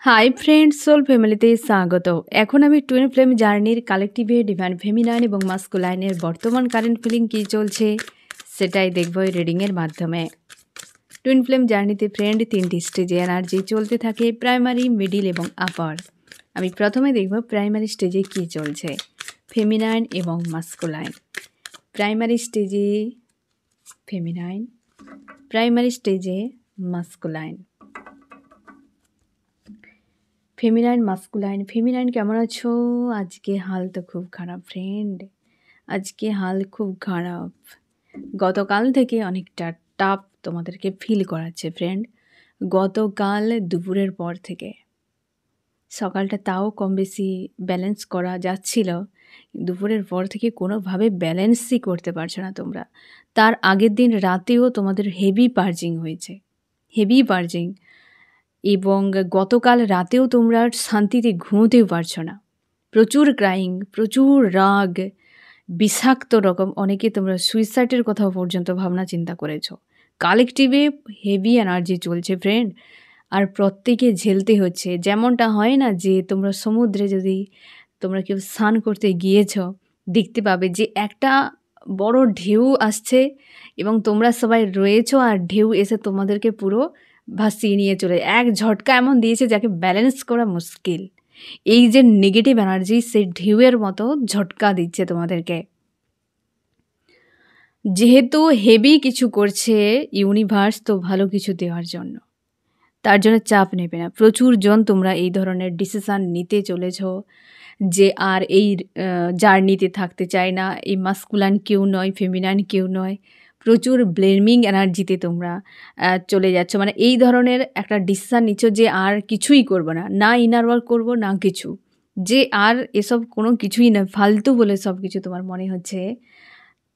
Hi friends, soul ফ্যামিলিতে স্বাগত। এখন আমি টুইন ফ্লেম জার্নির কালেকটিভে ডিভাইন ফেমিনাইন এবং মাস্কুলাইনের বর্তমান কারেন্ট ফিলিং কী চলছে সেটাই দেখব এই রিডিংয়ের মাধ্যমে। টুইন ফ্লেম জার্নিতে ফ্রেন্ড 3টি স্টেজে এনার্জি চলতে থাকে, প্রাইমারি, মিডিল এবং আপার। আমি প্রথমে দেখব প্রাইমারি স্টেজে কী চলছে, ফেমিনাইন এবং মাস্কুলাইন। প্রাইমারি স্টেজে ফেমিনাইন, প্রাইমারি স্টেজে মাস্কুলাইন। Feminine, masculine. ফেমিনাইন কেমন আছো? আজকে হাল তো খুব খারাপ ফ্রেন্ড, আজকে হাল খুব খারাপ। গতকাল থেকে অনেকটা টাফ তোমাদেরকে ফিল করাচ্ছে ফ্রেন্ড। গতকাল দুপুরের পর থেকে সকালটা তাও কম বেশি ব্যালেন্স করা যাচ্ছিল, দুপুরের পর থেকে কোনোভাবে ব্যালেন্সই করতে পারছো না তোমরা। তার আগের দিন রাতেও তোমাদের হেভি পার্জিং হয়েছে, হেভি পার্জিং, এবং গতকাল রাতেও তোমরা শান্তিতে ঘুমোতেও পারছো না। প্রচুর ক্রাইং, প্রচুর রাগ, বিষাক্ত রকম। অনেকে তোমরা সুইসাইডের কথা পর্যন্ত ভাবনা চিন্তা করেছো। কালেকটিভে হেভি এনার্জি চলছে ফ্রেন্ড, আর প্রত্যেকে ঝেলতে হচ্ছে। যেমনটা হয় না যে তোমরা সমুদ্রে যদি তোমরা কেউ স্নান করতে গিয়েছ, দেখতে পাবে যে একটা বড় ঢেউ আসছে এবং তোমরা সবাই রয়েছো, আর ঢেউ এসে তোমাদেরকে পুরো ভাসিয়ে নিয়ে চলে, এক ঝটকা এমন দিয়েছে যাকে ব্যালেন্স করা মুশকিল। এই যে নেগেটিভ এনার্জি, সেই ঢেউয়ের মতো ঝটকা দিচ্ছে তোমাদেরকে। যেহেতু হেভি কিছু করছে ইউনিভার্স, তো ভালো কিছু দেওয়ার জন্য, তার জন্য চাপ নেবে না। প্রচুর জন তোমরা এই ধরনের ডিসিশান নিতে চলেছ যে আর এই জার্নিতে থাকতে চায় না, এই মাস্কুলাইন কেউ নয়, ফেমিনাইন কেউ নয়। প্রচুর ব্লেমিং এনার্জিতে তোমরা চলে যাচ্ছ, মানে এই ধরনের একটা ডিসিশান নিচ্ছ যে আর কিছুই করবো না, না ইনার ওয়ার্ক করবো না কিছু, যে আর এসব কোনো কিছুই না, ফালতু বলে সব কিছু তোমার মনে হচ্ছে।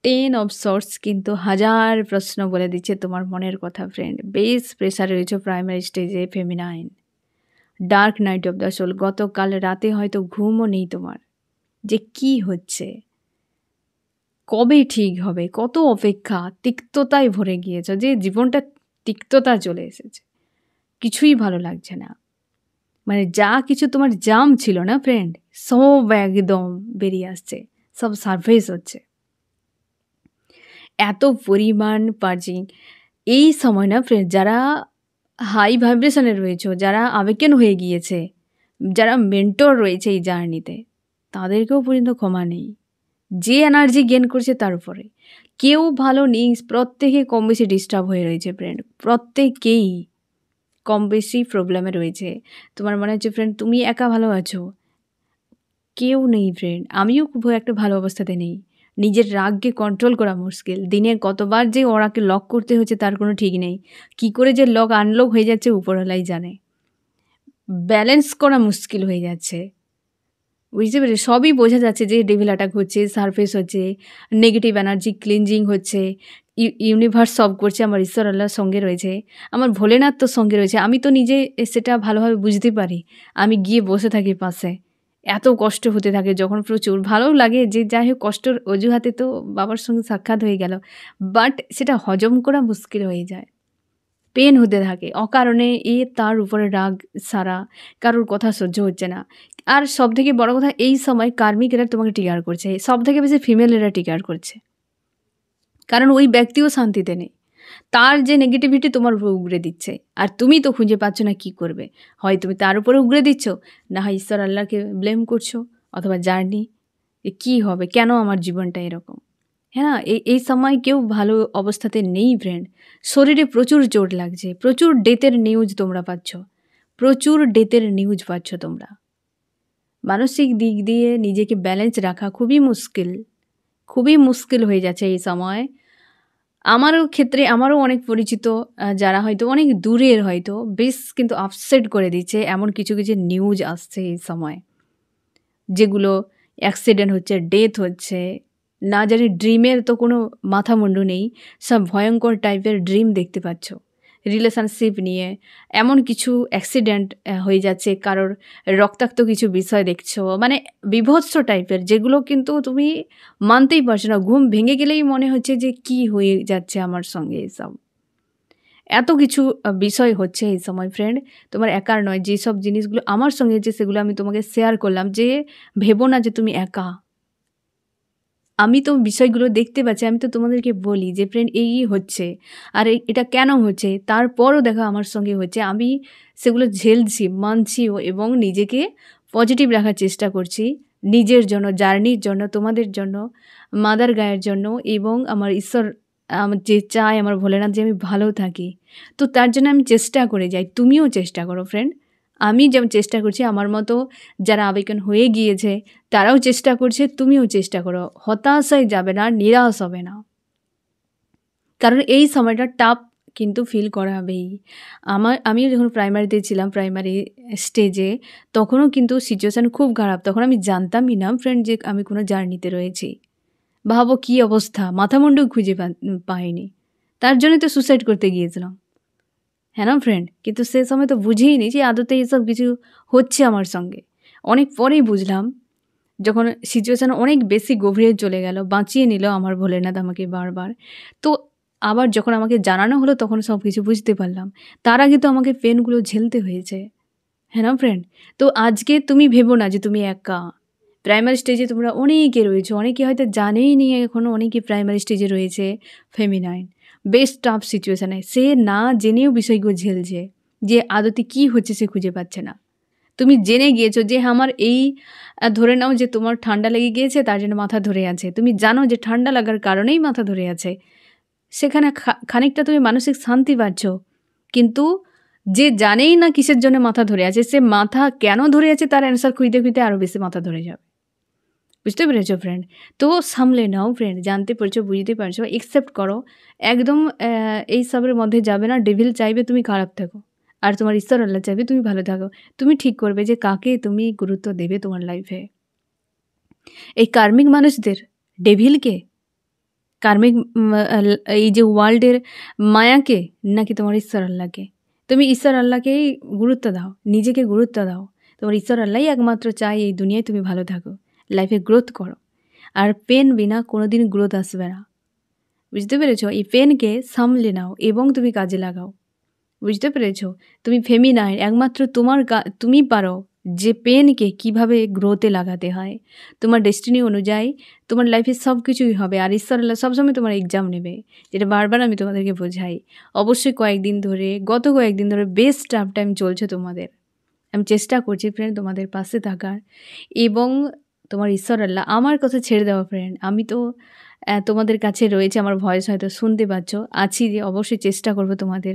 10 অফ সর্টস কিন্তু হাজার প্রশ্ন বলে দিচ্ছে তোমার মনের কথা ফ্রেন্ড। বেশ প্রেশার রয়েছে প্রাইমারি স্টেজে feminine. Dark night of the soul. গতকাল রাতে হয়তো ঘুমও নেই তোমার, যে কি হচ্ছে, কবে ঠিক হবে, কত অপেক্ষা, তিক্ততায় ভরে গিয়েছ, যে জীবনটা তিক্ততা চলে এসেছে, কিছুই ভালো লাগছে না। মানে যা কিছু তোমার জাম ছিল না ফ্রেন্ড, সব একদম বেরিয়ে আসছে, সব সারফেস হচ্ছে। এত পরিমাণ পার্জিং এই সময় না ফ্রেন্ড, যারা হাই ভাইব্রেশনে রয়েছে, যারা আবেকেন হয়ে গিয়েছে, যারা মেন্টর রয়েছে এই জার্নিতে, তাদেরকেও পর্যন্ত ক্ষমা নেই। যে এনার্জি গেন করছে তার উপরে কেউ ভালো নেই, প্রত্যেকে কম বেশি ডিস্টার্ব হয়ে রয়েছে ফ্রেন্ড, প্রত্যেকেই কম বেশি প্রবলেমে রয়েছে। তোমার মনে হচ্ছে ফ্রেন্ড তুমি একা ভালো আছো, কেউ নেই ফ্রেন্ড। আমিও খুব একটা ভালো অবস্থাতে নেই, নিজের রাগকে কন্ট্রোল করা মুশকিল। দিনে কতবার যে ওরাকে লক করতে হচ্ছে তার কোনো ঠিক নেই, কি করে যে লক আনলক হয়ে যাচ্ছে উপরওয়ালাই জানে। ব্যালেন্স করা মুশকিল হয়ে যাচ্ছে, বুঝতে পেরেছি। সবই বোঝা যাচ্ছে যে ডেভিল অ্যাটাক হচ্ছে, সারফেস হচ্ছে, নেগেটিভ এনার্জি ক্লিনজিং হচ্ছে, ইউনিভার্স সব করছে, আমার ঈশ্বর আল্লাহর সঙ্গে রয়েছে, আমার ভোলেনাথ তো সঙ্গে রয়েছে। আমি তো নিজে সেটা ভালোভাবে বুঝতে পারি, আমি গিয়ে বসে থাকি পাশে। এত কষ্ট হতে থাকে যখন, প্রচুর ভালোও লাগে যে যাই হোক কষ্টর অজুহাতে তো বাবার সঙ্গে সাক্ষাৎ হয়ে গেল, বাট সেটা হজম করা মুশকিল হয়ে যায়, পেন হতে থাকে অকারণে। তার উপরে রাগ সারা, কারোর কথা সহ্য হচ্ছে না। আর সব থেকে বড় কথা, এই সময় কার্মিকেরা তোমাকে টিকার করছে, সব থেকে বেশি ফিমেলেরা টিকার করছে, কারণ ওই ব্যক্তিও শান্তিতে নেই, তার যে নেগেটিভিটি তোমার উপর উগড়ে দিচ্ছে, আর তুমি তো খুঁজে পাচ্ছ না কি করবে। হয় তুমি তার উপরে উগড়ে দিচ্ছ, না হয় ঈশ্বর আল্লাহকে ব্লেম করছো, অথবা জার্নি কি হবে, কেন আমার জীবনটা এরকম। হ্যাঁ, এই সময় কেউ ভালো অবস্থাতে নেই ফ্রেন্ড। শরীরে প্রচুর চোট লাগছে, প্রচুর ডেথের নিউজ তোমরা পাচ্ছ, প্রচুর ডেথের নিউজ পাচ্ছ তোমরা। মানসিক দিক দিয়ে নিজেকে ব্যালেন্স রাখা খুবই মুশকিল, খুবই মুশকিল হয়ে যাচ্ছে এই সময়। আমারও ক্ষেত্রে, আমারও অনেক পরিচিত যারা হয়তো অনেক দূরের, হয়তো বেশ কিন্তু আপসেট করে দিচ্ছে এমন কিছু কিছু নিউজ আসছে এই সময়, যেগুলো অ্যাক্সিডেন্ট হচ্ছে, ডেথ হচ্ছে, না জানি ড্রিমের তো কোনো মাথা মুন্ডু নেই, সব ভয়ঙ্কর টাইপের ড্রিম দেখতে পাচ্ছ রিলেশনশিপ নিয়ে। এমন কিছু অ্যাক্সিডেন্ট হয়ে যাচ্ছে, কারোর রক্তাক্ত কিছু বিষয় দেখছো, মানে বিভৎস টাইপের, যেগুলো কিন্তু তুমি মানতেই পারছো না। ঘুম ভেঙে গেলেই মনে হচ্ছে যে কি হয়ে যাচ্ছে আমার সঙ্গে এসব। এত কিছু বিষয় হচ্ছে এই সময় ফ্রেন্ড, তোমার একার নয়। যেসব জিনিসগুলো আমার সঙ্গে হচ্ছে সেগুলো আমি তোমাকে শেয়ার করলাম, যে ভেবো না যে তুমি একা। আমি তো বিষয়গুলো দেখতে পাচ্ছি, আমি তো তোমাদেরকে বলি যে ফ্রেন্ড এই হচ্ছে, আর এটা কেন হচ্ছে, তারপরও দেখো আমার সঙ্গে হচ্ছে। আমি সেগুলো ঝেলছি, মানছিও, এবং নিজেকে পজিটিভ রাখার চেষ্টা করছি, নিজের জন্য, জার্নির জন্য, তোমাদের জন্য, মাদার গায়ের জন্য, এবং আমার ঈশ্বর আমার যে চায়, আমার ভোলেনাথ যে আমি ভালো থাকি। তো তার জন্য আমি চেষ্টা করে যাই, তুমিও চেষ্টা করো ফ্রেন্ড। আমি যেমন চেষ্টা করছি, আমার মতো যারা আবেগন হয়ে গিয়েছে তারাও চেষ্টা করছে, তুমিও চেষ্টা করো। হতাশায় যাবে না, নিরাশ হবে না, কারণ এই সময়টা টাফ কিন্তু ফিল করাবেই। আমি যখন প্রাইমারিতে ছিলাম, প্রাইমারি স্টেজে, তখনও কিন্তু সিচুয়েশান খুব খারাপ। তখন আমি জানতামই না ফ্রেন্ড যে আমি কোনো জার্নিতে রয়েছি। ভাবো কী অবস্থা, মাথামুন্ডু খুঁজে পাইনি, তার জন্যই তো সুসাইড করতে গিয়েছিলাম, হ্যাঁ না ফ্রেন্ড? কিন্তু সে সময় তো বুঝিনি যে আদতে এসব কিছু হচ্ছে আমার সঙ্গে। অনেক পরেই বুঝলাম, যখন সিচুয়েশান অনেক বেশি গভীরে চলে গেল, বাঁচিয়ে নিল আমার ভোলেনাথ আমাকে বারবার। তো আবার যখন আমাকে জানানো হলো, তখন সব কিছু বুঝতে পারলাম। তার আগে তো আমাকে পেনগুলো ঝেলতে হয়েছে, হ্যাঁ না ফ্রেন্ড? তো আজকে তুমি ভেবো না যে তুমি একা। প্রাইমারি স্টেজে তোমরা অনেকে রয়েছো, অনেকে হয়তো জানেই নি এখনও, অনেকে প্রাইমারি স্টেজে রয়েছে ফেমিনাইন, বেশ টাফ সিচুয়েশানে। সে না জেনেও বিষয়গুলো ঝেলছে, যে আদতে কী হচ্ছে সে খুঁজে পাচ্ছে না। তুমি জেনে গিয়েছো যে আমার এই ধরে নাও যে তোমার ঠান্ডা লেগে গিয়েছে, তার জন্য মাথা ধরে আছে। তুমি জানো যে ঠান্ডা লাগার কারণেই মাথা ধরে আছে। সেখানে খানিকটা তুমি মানসিক শান্তি পাচ্ছ, কিন্তু যে জানেই না কিসের জন্য মাথা ধরে আছে, সে মাথা কেন ধরে আছে তার অ্যান্সার খুঁজতে খুঁজতে আরও বেশি মাথা ধরে যাবে। বুঝতে পেরেছো ফ্রেন্ড? তো সামলে নাও ফ্রেন্ড, জানতে পারছো, বুঝতে পারছো, একসেপ্ট করো। একদম এই সবের মধ্যে যাবে না। ডেভিল চাইবে তুমি খারাপ থাকো, আর তোমার ঈশ্বর আল্লাহ চাইবে তুমি ভালো থাকো। তুমি ঠিক করবে যে কাকে তুমি গুরুত্ব দেবে তোমার লাইফে। এই কার্মিক মানুষদের, ডেভিলকে, কার্মিক এই যে ওয়ার্ল্ডের মায়াকে, নাকি তোমার ঈশ্বর আল্লাহকে? তুমি ঈশ্বর আল্লাহকেই গুরুত্ব দাও, নিজেকে গুরুত্ব দাও। তোমার ঈশ্বর আল্লাহই একমাত্র চাই এই দুনিয়ায় তুমি ভালো থাকো, লাইফে গ্রোথ করো। আর পেন বিনা কোনো দিন গ্রোথ আসবে না। বুঝতে পেরেছো? এই পেনকে সামলে নাও এবং তুমি কাজে লাগাও। বুঝতে পেরেছো? তুমি ফেমিনাইন, একমাত্র তুমি পারো যে পেনকে কিভাবে গ্রোথে লাগাতে হয়। তোমার ডেস্টিনি অনুযায়ী তোমার লাইফে সব কিছুই হবে। আর ঈশ্বর আল্লাহ সবসময় তোমার এক্সাম নেবে, যেটা বারবার আমি তোমাদেরকে বোঝাই। অবশ্যই গত কয়েকদিন ধরে বেশ টাফ টাইম চলছে তোমাদের। আমি চেষ্টা করছি ফ্রেন্ড তোমাদের পাশে থাকার, এবং তোমার ঈশ্বর আল্লাহ আমার কথা ছেড়ে দেওয়া ফ্রেন্ড। আমি তো তোমাদের কাছে রয়েছে, আমার ভয়েস হয়তো শুনতে পাচ্ছ, আছি যে অবশ্যই চেষ্টা করব তোমাদের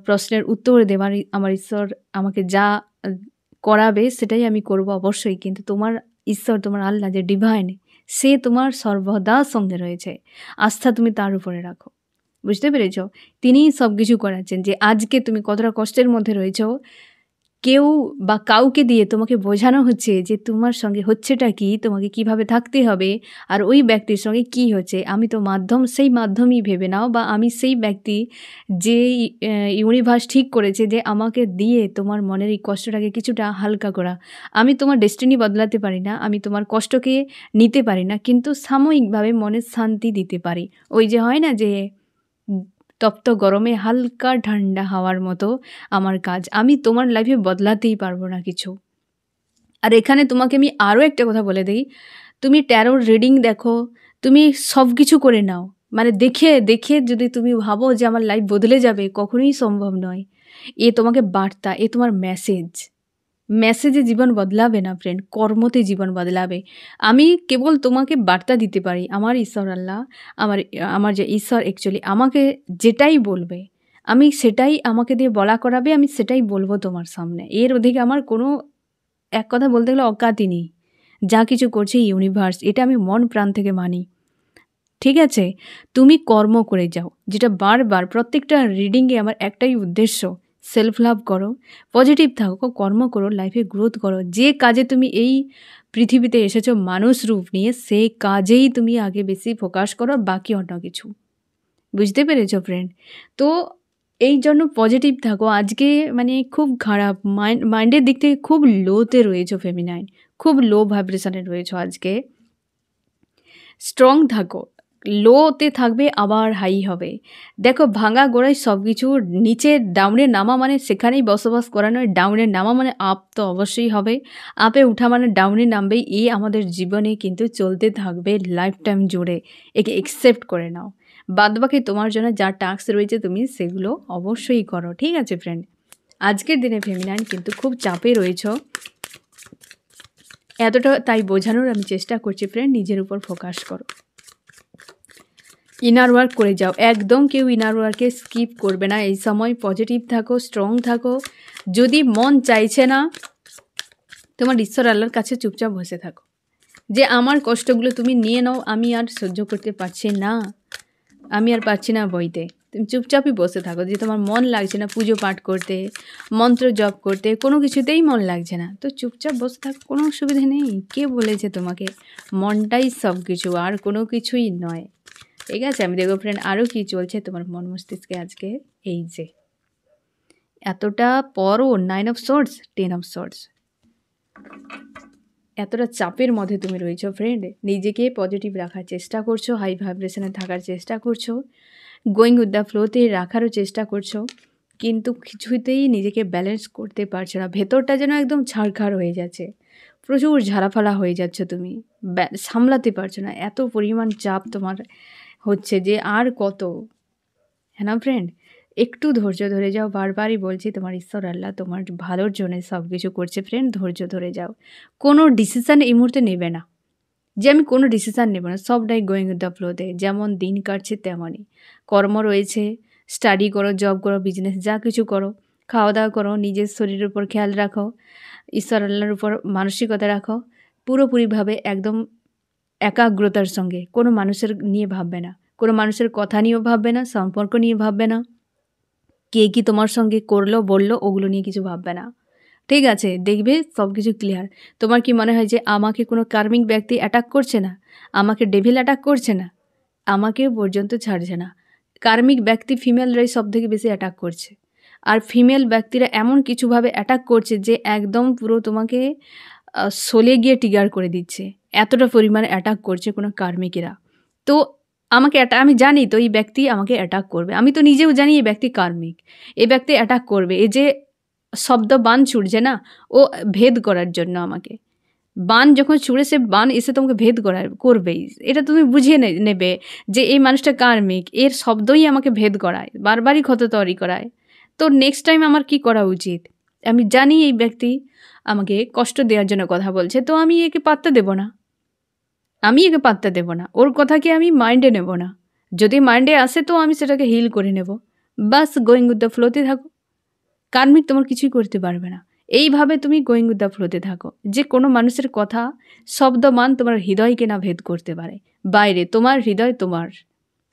প্রশ্নের উত্তর দেবার। আমার ঈশ্বর আমাকে যা করাবে সেটাই আমি করব অবশ্যই। কিন্তু তোমার ঈশ্বর, তোমার আল্লাহ যে ডিভাইন, সে তোমার সর্বদা সঙ্গে রয়েছে। আস্থা তুমি তার উপরে রাখো। বুঝতে পেরেছ? তিনিই সব কিছু করাচ্ছেন। যে আজকে তুমি কতটা কষ্টের মধ্যে রয়েছ, কেউ বা কাউকে দিয়ে তোমাকে বোঝানো হচ্ছে যে তোমার সঙ্গে হচ্ছেটা কি, তোমাকে কিভাবে থাকতে হবে, আর ওই ব্যক্তির সঙ্গে কি হচ্ছে। আমি তো মাধ্যম, সেই মাধ্যমই ভেবে নাও, বা আমি সেই ব্যক্তি যে ইউনিভার্স ঠিক করেছে যে আমাকে দিয়ে তোমার মনের এই কষ্টটাকে কিছুটা হালকা করা। আমি তোমার ডেস্টিনি বদলাতে পারি না, আমি তোমার কষ্টকে নিতে পারি না, কিন্তু সাময়িকভাবে মনের শান্তি দিতে পারি। ওই যে হয় না যে তপ্ত গরমে হালকা ঠান্ডা হাওয়ার মতো আমার কাজ। আমি তোমার লাইফে বদলাতেই পারবো না কিছু। আর এখানে তোমাকে আমি আরও একটা কথা বলে দিই, তুমি ট্যারোর রিডিং দেখো, তুমি সব কিছু করে নাও, মানে দেখে দেখে যদি তুমি ভাবো যে আমার লাইফ বদলে যাবে, কখনোই সম্ভব নয়। এ তোমাকে বার্তা, এ তোমার মেসেজে জীবন বদলাবে না ফ্রেন্ড, কর্মতে জীবন বদলাবে। আমি কেবল তোমাকে বার্তা দিতে পারি। আমার ঈশ্বর আল্লাহ, আমার যে ঈশ্বর অ্যাকচুয়ালি আমাকে যেটাই বলবে, আমি সেটাই আমাকে দিয়ে বলা করাবে, আমি সেটাই বলবো তোমার সামনে। এর অধিকে আমার কোনো, এক কথা বলতে গেলে, অকাতই নেই। যা কিছু করছে ইউনিভার্স, এটা আমি মন প্রাণ থেকে মানি। ঠিক আছে? তুমি কর্ম করে যাও, যেটা বারবার প্রত্যেকটা রিডিংয়ে আমার একটাই উদ্দেশ্য, সেলফ লাভ করো, পজিটিভ থাকো, কর্ম করো, লাইফে গ্রোথ করো। যে কাজে তুমি এই পৃথিবীতে এসেছো মানুষ রূপ নিয়ে, সেই কাজেই তুমি আগে বেশি ফোকাস করো, বাকি অন্য কিছু। বুঝতে পেরেছো ফ্রেন্ড? তো এই জন্য পজিটিভ থাকো। আজকে মানে খুব খারাপ, মাইন্ডের দিক থেকে খুব লোতে রয়েছো ফেমিনাইন, খুব লো ভাইব্রেশনে রয়েছো আজকে। স্ট্রং থাকো, লোতে থাকবে আবার হাই হবে। দেখো ভাঙা গোড়ায় সব কিছু নিচে ডাউনে নামা মানে সেখানেই বসবাস করা নয়, ডাউনে নামা মানে আপ তো অবশ্যই হবে, আপে উঠা মানে ডাউনে নামবেই। এই আমাদের জীবনে কিন্তু চলতে থাকবে লাইফ টাইম জুড়ে, একে একসেপ্ট করে নাও। বাদবাকি তোমার জন্য যা টাস্ক রয়েছে তুমি সেগুলো অবশ্যই করো, ঠিক আছে ফ্রেন্ড। আজকের দিনে ফেমিনাইন কিন্তু খুব চাপে রয়েছ, এতটা তাই বোঝানোর আমি চেষ্টা করছি ফ্রেন্ড, নিজের উপর ফোকাস করো, ইনার ওয়ার্ক করে যাও। একদম কেউ ইনার ওয়ার্কে স্কিপ করবে না এই সময়। পজিটিভ থাকো, স্ট্রং থাকো। যদি মন চাইছে না, তোমার ঈশ্বর আল্লাহর কাছে চুপচাপ বসে থাকো, যে আমার কষ্টগুলো তুমি নিয়ে নাও, আমি আর সহ্য করতে পারছি না, আমি আর পারছি না বইতে। তুমি চুপচাপই বসে থাকো, যে তোমার মন লাগছে না পুজো পাঠ করতে, মন্ত্র জপ করতে, কোনো কিছুতেই মন লাগছে না, তো চুপচাপ বসে থাকো, কোনো অসুবিধা নেই। কে বলেছে তোমাকে? মনটাই সব কিছু, আর কোনো কিছুই নয়, ঠিক আছে। আমি দেখবো ফ্রেন্ড আরও কি চলছে তোমার মন মস্তিষ্কে আজকে। এই যে এতটা পরও 9 অফ সোর্স, 10 অফ সোর্স, এতটা চাপের মধ্যে তুমি রয়েছো ফ্রেন্ড। নিজেকে পজিটিভ রাখার চেষ্টা করছো, হাই ভাইব্রেশনে থাকার চেষ্টা করছো, গোয়িং উইথ দ্য ফ্লোতে রাখারও চেষ্টা করছো, কিন্তু কিছুতেই নিজেকে ব্যালেন্স করতে পারছো না। ভেতরটা যেন একদম ছাড়খাড় হয়ে যাচ্ছে, প্রচুর ঝাড়াফালা হয়ে যাচ্ছে, তুমি সামলাতে পারছো না, এত পরিমাণ চাপ তোমার হচ্ছে যে আর কত। হ্যাঁ না ফ্রেন্ড, একটু ধৈর্য ধরে যাও, বারবারই বলছি, তোমার ঈশ্বর আল্লাহ তোমার ভালোর জন্য সব কিছু করছে ফ্রেন্ড, ধৈর্য ধরে যাও। কোনো ডিসিশান এই মুহূর্তে নেবে না, যে আমি কোনো ডিসিশান নেব না, সবটাই গোয়িং উইথ দ্য ফ্লোতে। যেমন দিন কাটছে তেমনই, কর্ম রয়েছে, স্টাডি করো, জব করো, বিজনেস যা কিছু করো, খাওয়া দাওয়া করো, নিজের শরীরের উপর খেয়াল রাখো, ঈশ্বর আল্লাহর উপর মানসিকতা রাখো, পুরোপুরিভাবে একদম একাগ্রতার সঙ্গে। কোনো মানুষের নিয়ে ভাববে না, কোনো মানুষের কথা নিয়েও ভাববে না, সম্পর্ক নিয়ে ভাববে না, কে কি তোমার সঙ্গে করলো বললো ওগুলো নিয়ে কিছু ভাববে না, ঠিক আছে। দেখবে সব কিছু ক্লিয়ার। তোমার কি মনে হয় যে আমাকে কোনো কার্মিক ব্যক্তি অ্যাটাক করছে না, আমাকে ডেভিল অ্যাটাক করছে না? আমাকে পর্যন্ত ছাড়ছে না। কার্মিক ব্যক্তি ফিমেলরাই সব থেকে বেশি অ্যাটাক করছে, আর ফিমেল ব্যক্তিরা এমন কিছুভাবে অ্যাটাক করছে যে একদম পুরো তোমাকে সলে গিয়ে ট্রিগার করে দিচ্ছে, এতটা পরিমাণে অ্যাটাক করছে কোনো কার্মিকেরা। তো আমাকে আমি জানি তো এই ব্যক্তি আমাকে অ্যাটাক করবে, আমি তো নিজেও জানি এই ব্যক্তি কার্মিক, এই ব্যক্তি অ্যাটাক করবে। এই যে শব্দ বান ছুটছে না, ও ভেদ করার জন্য আমাকে, বান যখন ছুড়ে সে বান এসে তোমাকে ভেদ করবেই, এটা তুমি বুঝিয়ে নেবে যে এই মানুষটা কার্মিক, এর শব্দই আমাকে ভেদ করায়, বারবারই ক্ষত তৈরি করায়। তো নেক্সট টাইম আমার কি করা উচিত? আমি জানি এই ব্যক্তি আমাকে কষ্ট দেওয়ার জন্য কথা বলছে, তো আমি একে পাত্তা দেব না, ওর কথাকে আমি মাইন্ডে নেব না। যদি মাইন্ডে আসে তো আমি সেটাকে হিল করে নেব, বাস গোয়িং উইথ দ্য ফ্লোতে থাকো। কার্মিক তোমার কিছুই করতে পারবে না, এইভাবে তুমি গোয়িং উইথ দ্য ফ্লোতে থাকো। যে কোনো মানুষের কথা শব্দমান তোমার হৃদয়কে না ভেদ করতে পারে, বাইরে তোমার হৃদয়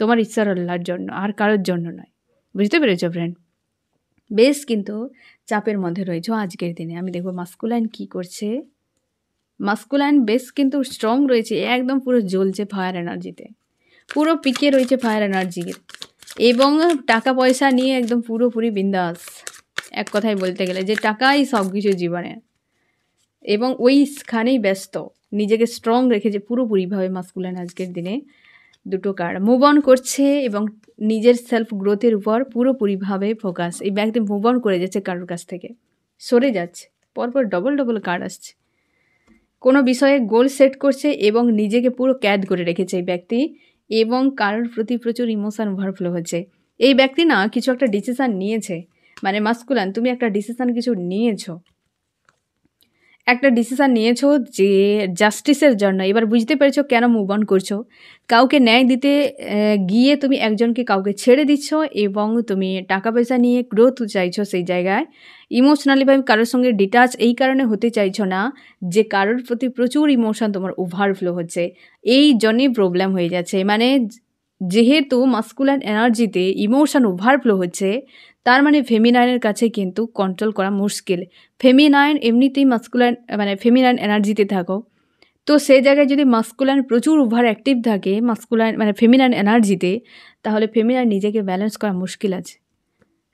তোমার ঈশ্বর আল্লাহর জন্য, আর কারোর জন্য নয়। বুঝতে পেরেছো ফ্রেন্ড? বেশ কিন্তু চাপের মধ্যে রয়েছে আজকের দিনে। আমি দেখবো মাস্কুলাইন কি করছে। মাস্কুলাইন বেশ কিন্তু স্ট্রং রয়েছে, একদম পুরো জ্বলছে ফায়ার এনার্জিতে, পুরো পিকে রয়েছে ফায়ার এনার্জির, এবং টাকা পয়সা নিয়ে একদম পুরোপুরি বিন্দাস, এক কথায় বলতে গেলে যে টাকাই সব কিছু জীবনে, এবং ওইখানেই ব্যস্ত, নিজেকে স্ট্রং রেখেছে পুরোপুরিভাবে মাস্কুলাইন আজকের দিনে। দুটো কার্ড মুভ অন করছে এবং নিজের সেলফ গ্রোথের উপর পুরোপুরিভাবে ফোকাস। এই ব্যক্তি মুভ অন করে যাচ্ছে, কারোর কাছ থেকে সরে যাচ্ছে, পরপর ডবল কার্ড আসছে। কোনো বিষয়ে গোল সেট করছে এবং নিজেকে পুরো ক্যাদ করে রেখেছে এই ব্যক্তি, এবং কারোর প্রতি প্রচুর ইমোশন ওভারফ্লো হচ্ছে। এই ব্যক্তি না কিছু একটা ডিসিশান নিয়েছে, মানে মাস্কুলান তুমি একটা ডিসিশান কিছু নিয়েছো, যে জাস্টিসের জন্য। এবার বুঝতে পেরেছো কেন মুভ অন করছো। কাউকে ন্যায় দিতে গিয়ে তুমি একজনকে কাউকে ছেড়ে দিচ্ছ, এবং তুমি টাকা পয়সা নিয়ে গ্রোথ চাইছো সেই জায়গায়। ইমোশনালিভাবে কারোর সঙ্গে ডিটাচ এই কারণে হতে চাইছো না যে কারোর প্রতি প্রচুর ইমোশন তোমার ওভারফ্লো হচ্ছে, এই জন্যই প্রবলেম হয়ে যাচ্ছে। মানে যেহেতু মাস্কুলাইন এনার্জিতে ইমোশন ওভারফ্লো হচ্ছে, তার মানে ফেমিনাইনের কাছে কিন্তু কন্ট্রোল করা মুশকিল। ফেমিনাইন এমনিতেই মাস্কুলাইন মানে ফেমিনাইন এনার্জিতে থাকো, তো সেই জায়গায় যদি মাস্কুলাইন প্রচুর ওভার অ্যাক্টিভ থাকে মাস্কুলাইন মানে ফেমিনাইন এনার্জিতে, তাহলে ফেমিনাইন নিজেকে ব্যালেন্স করা মুশকিল আছে,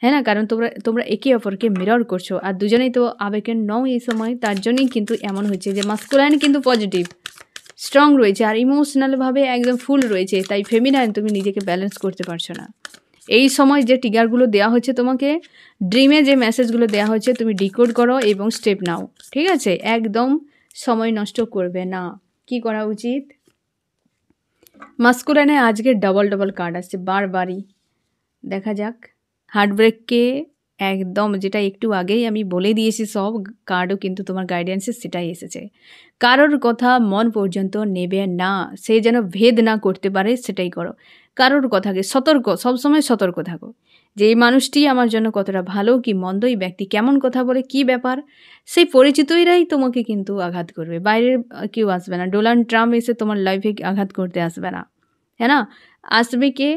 হ্যাঁ না? কারণ তোমরা একে অপরকে মিরর করছো, আর দুজনেই তো আবেগের নও এই সময়, তার জন্যই কিন্তু এমন হচ্ছে যে মাস্কুলাইন কিন্তু পজিটিভ, স্ট্রং রয়েছে আর ইমোশনালভাবে একদম ফুল রয়েছে, তাই ফেমিনাইন তুমি নিজেকে ব্যালেন্স করতে পারছো না। এই সময় যে ট্রিগারগুলো দেওয়া হচ্ছে তোমাকে, ড্রিমে যে মেসেজগুলো দেওয়া হচ্ছে তুমি ডিকোড করো এবং স্টেপ নাও, ঠিক আছে? একদম সময় নষ্ট করবে না। কি করা উচিত? মাস্কুলাইনে আজকে ডবল কার্ড আসছে বারবারই। দেখা যাক। হার্টব্রেককে একদম, যেটা একটু আগেই আমি বলে দিয়েছি, সব কার্ডও কিন্তু তোমার গাইডেন্সে সেটাই এসেছে। কারোর কথা মন পর্যন্ত নেবে না, সে যেন ভেদ না করতে পারে সেটাই করো। কারোর কথাকে সবসময় সতর্ক থাকো যে এই মানুষটি আমার জন্য কতটা ভালো কি মন্দ, এই ব্যক্তি কেমন কথা বলে, কি ব্যাপার, সেই পরিচিতইরাই তোমাকে কিন্তু আঘাত করবে, বাইরের কেউ আসবে না। ডোনাল্ড ট্রাম্প এসে তোমার লাইফে আঘাত করতে আসবে না, হ্যাঁ না? আসবে কে?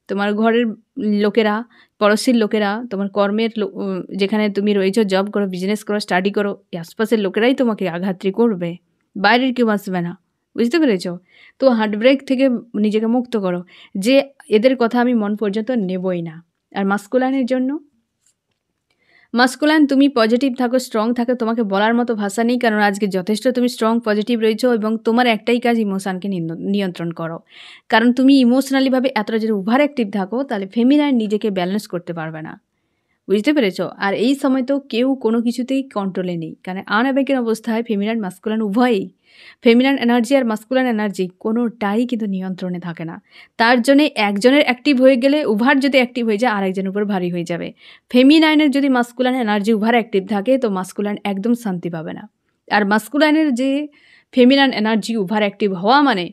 তোমার ঘরের লোকেরা, পড়োশির লোকেরা, তোমার কর্মের যেখানে তুমি রয়েছো, জব করো, বিজনেস করো, স্টাডি করো, এই আশপাশের লোকেরাই তোমাকে আঘাতটি করবে, বাইরের কেউ আসবে না। বুঝতে পেরেছো? তো হার্টব্রেক থেকে নিজেকে মুক্ত করো যে এদের কথা আমি মন পর্যন্ত নেবই না। আর মাস্কুলাইনের জন্য, মাস্কুলাইন তুমি পজিটিভ থাকো, স্ট্রং থাকো, তোমাকে বলার মতো ভাষা নেই, কারণ আজকে যথেষ্ট তুমি স্ট্রং পজিটিভ রয়েছো এবং তোমার একটাই কাজ ইমোশনকে নিয়ন্ত্রণ করো। কারণ তুমি ইমোশনালিভাবে এতটা যদি ওভার অ্যাক্টিভ থাকো তাহলে ফেমিনাইন নিজেকে ব্যালেন্স করতে পারবে না। বুঝতে পেরেছো? আর এই সময় তো কেউ কোনো কিছুতেই কন্ট্রোলে নেই, কারণ আনঅ্যাওয়েকেন অবস্থায় ফেমিনাইন মাস্কুলাইন উভয়ই, ফেমিনাইন এনার্জি আর মাস্কুলাইন এনার্জি কোনোটাই কিন্তু নিয়ন্ত্রণে থাকে না। তার জন্যে একজনের অ্যাক্টিভ হয়ে গেলে ওভার যদি অ্যাক্টিভ হয়ে যায় আরেকজনের উপর ভারী হয়ে যাবে। ফেমিনাইনের যদি মাস্কুলাইন এনার্জি ওভার অ্যাক্টিভ থাকে তো মাস্কুলাইন একদম শান্তি পাবে না। আর মাস্কুলাইনের যে ফেমিনাইন এনার্জি ওভার অ্যাক্টিভ হওয়া মানে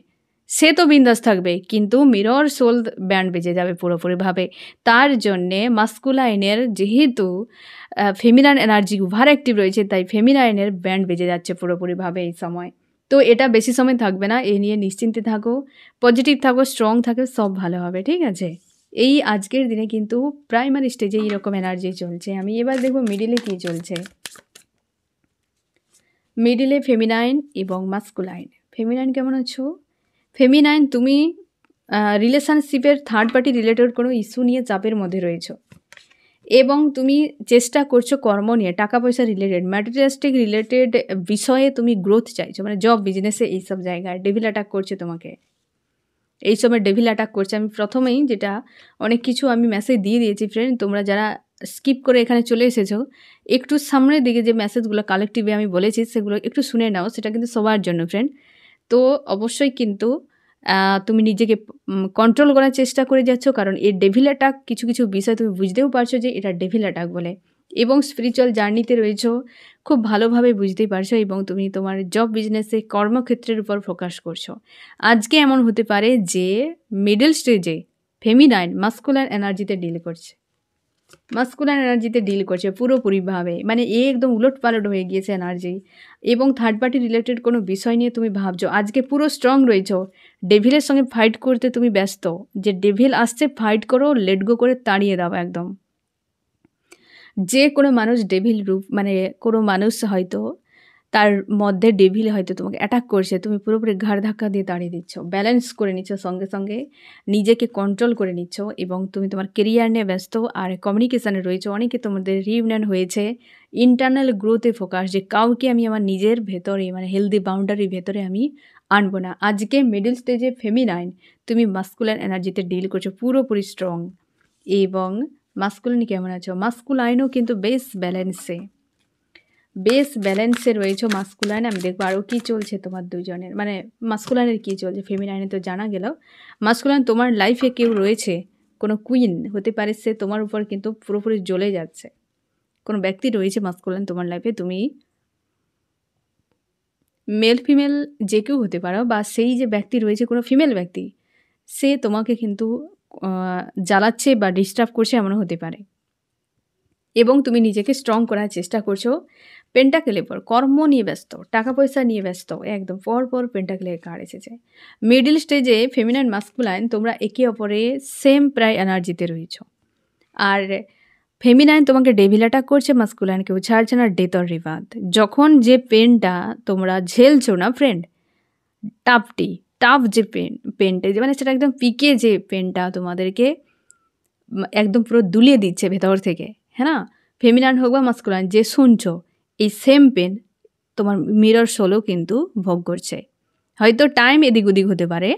সে তো বিন্দাস থাকবে, কিন্তু মিরর সোল ব্যান্ড বেজে যাবে পুরোপুরিভাবে। তার জন্যে মাস্কুলাইনের যেহেতু ফেমিনাইন এনার্জি ওভার অ্যাক্টিভ রয়েছে, তাই ফেমিনাইনের ব্যান্ড বেজে যাচ্ছে পুরোপুরিভাবে এই সময়। তো এটা বেশি সময় থাকবে না, এই নিয়ে নিশ্চিন্তে থাকো, পজিটিভ থাকো, স্ট্রং থাকো, সব ভালো হবে, ঠিক আছে? এই আজকের দিনে কিন্তু প্রাইমারি স্টেজে এইরকম এনার্জি চলছে। আমি এবার দেখবো মিডিলে কী চলছে। মিডিলে ফেমিনাইন এবং মাস্কুলাইন। ফেমিনাইন কেমন আছো? ফেমিনাইন তুমি রিলেশনশিপের থার্ড পার্টি রিলেটেড কোনো ইস্যু নিয়ে চাপের মধ্যে রয়েছো এবং তুমি চেষ্টা করছো কর্ম নিয়ে, টাকা পয়সা রিলেটেড, ম্যাটেরিয়ালিস্টিক রিলেটেড বিষয়ে তুমি গ্রোথ চাইছো, মানে জব বিজনেসে এইসব জায়গায় ডেভিল অ্যাটাক করছে তোমাকে। এই সময় ডেভিল অ্যাটাক করছে। আমি প্রথমেই যেটা অনেক কিছু আমি মেসেজ দিয়ে দিয়েছি ফ্রেন্ড, তোমরা যারা স্কিপ করে এখানে চলে এসেছো একটু সামনের দিকে যে মেসেজগুলো কালেক্টিভে আমি বলেছি সেগুলো একটু শুনে নাও, সেটা কিন্তু সবার জন্য ফ্রেন্ড। তো অবশ্যই কিন্তু তুমি নিজেকে কন্ট্রোল করার চেষ্টা করে যাচ্ছ, কারণ এই ডেভিল অ্যাটাক কিছু কিছু বিষয় তুমি বুঝতেও পারছো যে এটা ডেভিল অ্যাটাক বলে, এবং স্পিরিচুয়াল জার্নিতে রয়েছো, খুব ভালোভাবে বুঝতেই পারছো এবং তুমি তোমার জব বিজনেসে কর্মক্ষেত্রের উপর ফোকাস করছো। আজকে এমন হতে পারে যে মিডল স্টেজে ফেমিনাইন মাস্কুলার এনার্জিতে ডিল করছে, মাস্কুলার এনার্জিতে ডিল করছে পুরোপুরিভাবে, মানে একদম উলটপালট হয়ে গিয়েছে এনার্জি, এবং থার্ড পার্টি রিলেটেড কোনো বিষয় নিয়ে তুমি ভাবছো। আজকে পুরো স্ট্রং রয়েছো, ডেভিলের সঙ্গে ফাইট করতে তুমি ব্যস্ত, যে ডেভিল আসছে ফাইট করো, লেট গো করে তাড়িয়ে দাও একদম। যে কোনো মানুষ ডেভিল রূপ, মানে কোনো মানুষ হয়তো তার মধ্যে ডেভিল হয়তো তোমাকে অ্যাটাক করছে, তুমি পুরোপুরি ঘাড় ধাক্কা দিয়ে তাড়িয়ে দিচ্ছ, ব্যালেন্স করে নিচ্ছ, সঙ্গে সঙ্গে নিজেকে কন্ট্রোল করে নিচ্ছ এবং তুমি তোমার কেরিয়ার নিয়ে ব্যস্ত আর কমিউনিকেশানে রয়েছে। অনেকে তোমাদের রিইউনিয়ন হয়েছে, ইন্টারনাল গ্রোথে ফোকাস, যে কাউকে আমি আমার নিজের ভেতরে, মানে হেলদি বাউন্ডারির ভেতরে আমি আনবো না। আজকে মিডল স্টেজে ফেমিনাইন তুমি মাস্কুলার এনার্জিতে ডিল করছো পুরোপুরি স্ট্রং। এবং মাস্কুলাইন কেমন আছো? মাস্কুলাইনও কিন্তু বেশ ব্যালেন্সে রয়েছে মাস্কুলাইন। আমি দেখবো আরও কী চলছে তোমার দুজনের, মানে মাস্কুলাইনের কী চলছে। ফেমিনাইনে তো জানা গেল। মাস্কুলাইন তোমার লাইফে কেউ রয়েছে, কোনো কুইন হতে পারে, সে তোমার উপর কিন্তু পুরোপুরি জ্বলে যাচ্ছে। কোনো ব্যক্তি রয়েছে মাস্কুলাইন তোমার লাইফে, তুমি মেল ফিমেল যে কেউ হতে পারো, বা সেই যে ব্যক্তি রয়েছে কোনো ফিমেল ব্যক্তি, সে তোমাকে কিন্তু জ্বালাচ্ছে বা ডিস্টার্ব করছে, এমনও হতে পারে। এবং তুমি নিজেকে স্ট্রং করার চেষ্টা করছো। পেন্টাকেলের পর কর্ম নিয়ে ব্যস্ত, টাকা পয়সা নিয়ে ব্যস্ত, একদম পর পেন্টাকেলের কার্ড এসেছে। মিডল স্টেজে ফেমিনাইন মাস্কুলাইন তোমরা একে অপরে সেম প্রায় এনার্জিতে রয়েছ। আর ফেমিনাইন তোমাকে ডেভিল অ্যাটাক করছে, মাস্কুলাইনকেও ছাড়ছে না, ডেথ অর রিবার্থ। যখন যে পেনটা তোমরা ঝেলছো না ফ্রেন্ড, টাফ যে পেনটা, মানে সেটা একদম পিকে, যে পেনটা তোমাদেরকে একদম পুরো দুলিয়ে দিচ্ছে ভেতর থেকে, হ্যাঁ না? ফেমিনাইন হোক বা মাস্কুলাইন, যে শুনছো এই সেম পেন তোমার মিরর সোলও কিন্তু ভোগ করছে। হয়তো টাইম এদিক ওদিক হতে পারে,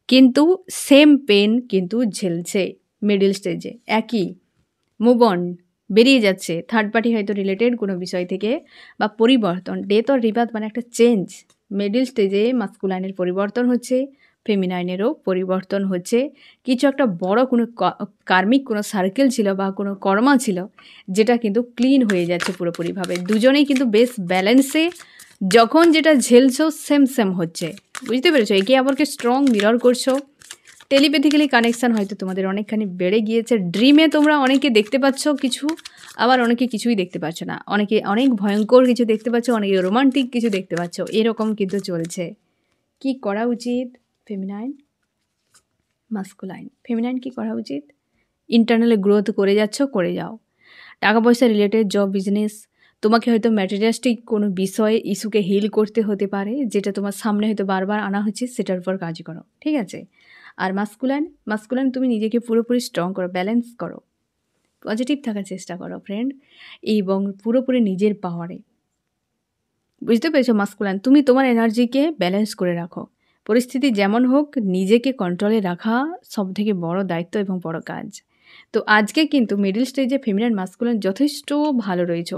কিন্তু সেম পেন কিন্তু ঝেলছে মিডল স্টেজে, একই মুভ অন, বেরিয়ে যাচ্ছে থার্ড পার্টি হয়তো রিলেটেড কোনো বিষয় থেকে, বা পরিবর্তন। ডেথ অর রিবার্থ মানে একটা চেঞ্জ। মিডল স্টেজে মাস্কুলাইনের পরিবর্তন হচ্ছে, ফেমিনাইনেরও পরিবর্তন হচ্ছে। কিছু একটা বড় কোনো কার্মিক কোনো সার্কেল ছিল বা কোনো কর্মা ছিল, যেটা কিন্তু ক্লিন হয়ে যাচ্ছে পুরোপুরিভাবে। দুজনেই কিন্তু বেশ ব্যালেন্সে, যখন যেটা ঝেলছো সেম সেম হচ্ছে, বুঝতে পেরেছো? একে অপরকে স্ট্রং মিরর করছো। টেলিপ্যাথিক্যালি কানেকশান হয়তো তোমাদের অনেকখানি বেড়ে গিয়েছে। ড্রিমে তোমরা অনেকে দেখতে পাচ্ছ কিছু, আবার অনেকে কিছুই দেখতে পাচ্ছ না। অনেকে অনেক ভয়ঙ্কর কিছু দেখতে পাচ্ছ, অনেকে রোমান্টিক কিছু দেখতে পাচ্ছ, এরকম কিন্তু চলছে। কি করা উচিত ফেমিনাইন, মাস্কুলাইন? ফেমিনাইন কি করা উচিত? ইন্টারনালি গ্রোথ করে যাচ্ছ, করে যাও। টাকা পয়সা রিলেটেড, জব, বিজনেস, তোমাকে হয়তো ম্যাটেরিয়ালিস্টিক কোনো বিষয়ে ইস্যুকে হিল করতে হতে পারে, যেটা তোমার সামনে হয়তো বারবার আনা হচ্ছে, সেটার উপর কাজ করো, ঠিক আছে? আর মাস্কুলাইন তুমি নিজেকে পুরোপুরি স্ট্রং করো, ব্যালেন্স করো, পজিটিভ থাকার চেষ্টা করো ফ্রেন্ড, এবং পুরোপুরি নিজের পাওয়ারে, বুঝতে পেরেছো? মাস্কুলাইন তুমি তোমার এনার্জিকে ব্যালেন্স করে রাখো। পরিস্থিতি যেমন হোক, নিজেকে কন্ট্রোলে রাখা সবথেকে বড় দায়িত্ব এবং বড় কাজ। তো আজকে কিন্তু মিডল স্টেজে ফেমিনাইন মাস্কুলাইন যথেষ্ট ভালো রয়েছে।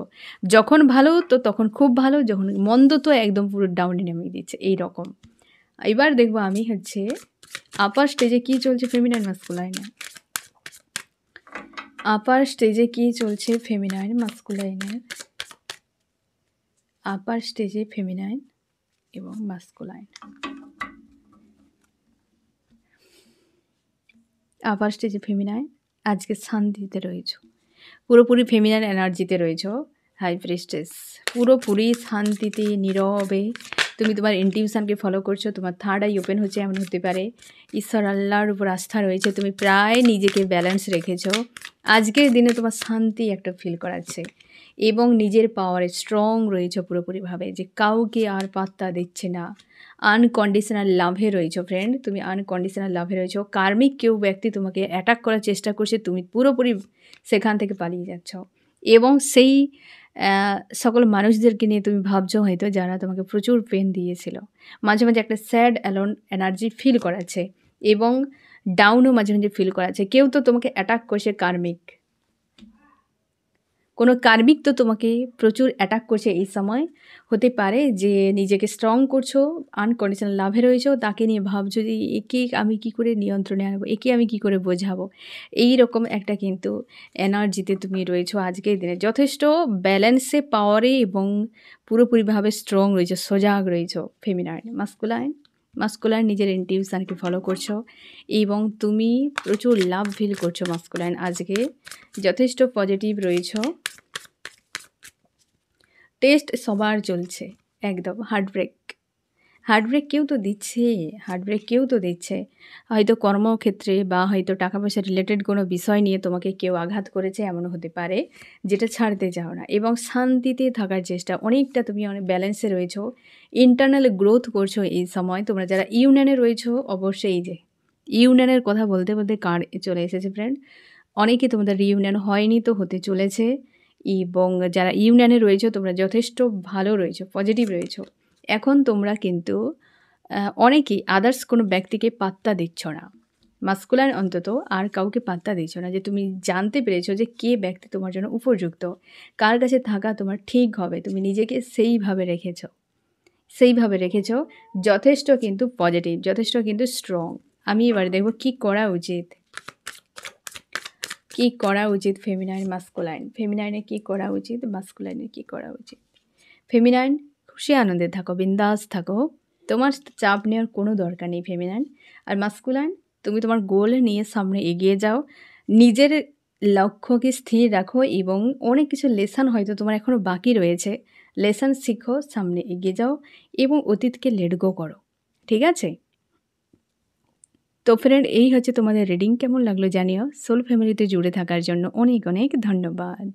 যখন ভালো তো তখন খুব ভালো, যখন মন্দ তো একদম পুরো ডাউনে নেমে দিচ্ছে, এই রকম। এবার দেখবো আমি হচ্ছে আপার স্টেজে কী চলছে ফেমিনাইন মাস্কুলাইনে। আপার স্টেজে কী চলছে ফেমিনাইন মাস্কুলাইনের, আপার স্টেজে ফেমিনাইন এবং মাস্কুলাইন। আপার স্টেজে ফেমিনাইন আজকে শান্তিতে রয়েছো, পুরোপুরি ফেমিনাইন এনার্জিতে রয়েছো। হাই প্রিস্টেস পুরোপুরি শান্তিতে, নীরবে তুমি তোমার ইনটিউশনকে ফলো করছো, তোমার থার্ড আই ওপেন হচ্ছে, এমন হতে পারে ঈশ্বর আল্লাহর উপর আস্থা রয়েছে, তুমি প্রায় নিজেকে ব্যালেন্স রেখেছো। আজকের দিনে তোমার শান্তি একটা ফিল করাচ্ছে, এবং নিজের পাওয়ারে স্ট্রং রয়েছে পুরোপুরিভাবে, যে কাউকে আর পাত্তা দিচ্ছে না। আনকন্ডিশনাল লাভে রয়েছো ফ্রেন্ড, তুমি আনকন্ডিশনাল লাভে রয়েছো। কার্মিক কেউ ব্যক্তি তোমাকে অ্যাটাক করার চেষ্টা করছে, তুমি পুরোপুরি সেখান থেকে পালিয়ে যাচ্ছ, এবং সেই সকল মানুষদেরকে নিয়ে তুমি ভাবছো হয়তো, যারা তোমাকে প্রচুর পেন দিয়েছিল। মাঝে মাঝে একটা স্যাড অ্যালোন এনার্জি ফিল করাচ্ছে, এবং ডাউনও মাঝে মাঝে ফিল করাচ্ছে। কেউ তো তোমাকে অ্যাটাক করছে, কার্মিক কোনো কার্মিক তো তোমাকে প্রচুর অ্যাটাক করছে এই সময়। হতে পারে যে নিজেকে স্ট্রং করছো, আনকন্ডিশনাল লাভে রয়েছো, তাকে নিয়ে ভাবছো যে একে আমি কি করে নিয়ন্ত্রণে আনবো, একে আমি কি করে বোঝাবো। এই রকম একটা কিন্তু এনার্জিতে তুমি রয়েছো আজকের দিনে, যথেষ্ট ব্যালেন্সে, পাওয়ারে, এবং পুরোপুরিভাবে স্ট্রং রয়েছো, সজাগ রয়েছো ফেমিনাইন। মাস্কুলাইন নিজের ইনটিউশনকে ফলো করছো, এবং তুমি প্রচুর লাভ ফিল করছো মাস্কুলাইন, আজকে যথেষ্ট পজিটিভ রয়েছো। টেস্ট সবার চলছে একদম, হার্টব্রেক কেউ তো দিচ্ছে, হয়তো কর্মক্ষেত্রে বা হয়তো টাকা পয়সা রিলেটেড কোনো বিষয় নিয়ে তোমাকে কেউ আঘাত করেছে, এমন হতে পারে, যেটা ছাড়তে চাও না, এবং শান্তিতে থাকার চেষ্টা, অনেকটা তুমি অনেক ব্যালেন্সে রয়েছো, ইন্টারনাল গ্রোথ করছো এই সময়। তোমরা যারা ইউনিয়নে রয়েছো, অবশ্যই এই যে ইউনিয়নের কথা বলতে বলতে কার চলে এসেছে ফ্রেন্ড, অনেকে তোমাদের রিইউনিয়ন হয়নি, তো হতে চলেছে, এবং যারা ইউনিয়নে রয়েছো তোমরা যথেষ্ট ভালো রয়েছো, পজিটিভ রয়েছো। এখন তোমরা কিন্তু অনেকেই আদার্স কোনো ব্যক্তিকে পাত্তা দিচ্ছ না, মাস্কুলাইন অন্তত আর কাউকে পাত্তা দিচ্ছ না, যে তুমি জানতে পেরেছো যে কে ব্যক্তি তোমার জন্য উপযুক্ত, কার কাছে থাকা তোমার ঠিক হবে, তুমি নিজেকে সেইভাবে রেখেছো, যথেষ্ট কিন্তু পজিটিভ, যথেষ্ট কিন্তু স্ট্রং। আমি এবার দেখব কি করা উচিত ফেমিনাইন মাস্কুলাইন, ফেমিনাইনে কী করা উচিত, মাস্কুলাইনে কী করা উচিত। ফেমিনাইন খুশি আনন্দে থাকো, বিন্দাস থাকো, তোমার চাপ নেওয়ার কোনো দরকার নেই ফেমিনাইন। আর মাস্কুলাইন তুমি তোমার গোল নিয়ে সামনে এগিয়ে যাও, নিজের লক্ষ্যকে স্থির রাখো, এবং অনেক কিছু লেসন হয়তো তোমার এখনও বাকি রয়েছে, লেসন শিখো, সামনে এগিয়ে যাও, এবং অতীতকে লেট গো করো, ঠিক আছে? তো ফ্রেন্ড, এই হচ্ছে তোমাদের রিডিং। কেমন লাগলো জানিও। সোল ফ্যামিলিতে জুড়ে থাকার জন্য অনেক অনেক ধন্যবাদ।